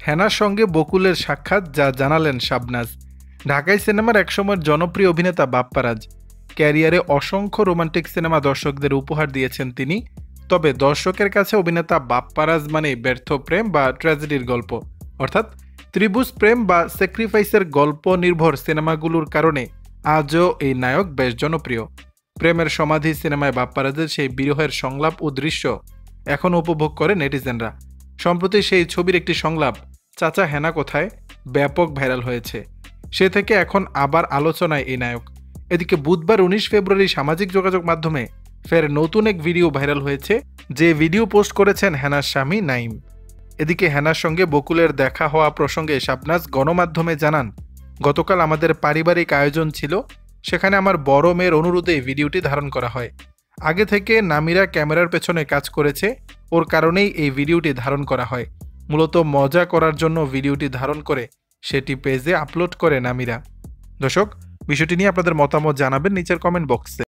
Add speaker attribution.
Speaker 1: হেনার সঙ্গে বকুলের সাক্ষাৎ, যা জানালেন শাবনাজ। ঢাকাই সিনেমার একসময়ের জনপ্রিয় অভিনেতা বাপ্পারাজ। ক্যারিয়ারে অসংখ্য রোমান্টিক সিনেমা দর্শকদের উপহার দিয়েছেন তিনি। তবে দর্শকের কাছে অভিনেতা বাপ্পারাজ মানে ব্যর্থ প্রেম বা ট্র্যাজেডির গল্প, অর্থাৎ ত্রিভুজ প্রেম বা স্যাক্রিফাইসের গল্প নির্ভর সিনেমাগুলোর কারণে আজও এই নায়ক বেশ জনপ্রিয়। প্রেমের সমাধি সিনেমায় বাপ্পারাজের সেই বিরহের সংলাপ ও দৃশ্য এখনও উপভোগ করে নেটিজেনরা। সম্প্রতি সেই ছবির একটি সংলাপ, চাচা হেনা কোথায়, ব্যাপক ভাইরাল হয়েছে। সে থেকে এখন আবার আলোচনায় এই নায়ক। এদিকে বুধবার 19 ফেব্রুয়ারি সামাজিক যোগাযোগ মাধ্যমে ফের নতুন এক ভিডিও ভাইরাল হয়েছে, যে ভিডিও পোস্ট করেছেন হেনার স্বামী নাইম। এদিকে হেনার সঙ্গে বকুলের দেখা হওয়া প্রসঙ্গে শাবনাজ গণমাধ্যমে জানান, গতকাল আমাদের পারিবারিক আয়োজন ছিল, সেখানে আমার বড় মেয়ের অনুরোধে ভিডিওটি ধারণ করা হয়। আগে থেকে নামিরা ক্যামেরার পেছনে কাজ করেছে, ওর কারণেই এই ভিডিওটি ধারণ করা হয়। মূলত মজা করার জন্য ভিডিওটি ধারণ করে সেটি পেজে আপলোড করে নামিরা। দর্শক, বিষয়টি নিয়ে আপনাদের মতামত জানাবেন নিচের কমেন্ট বক্সে।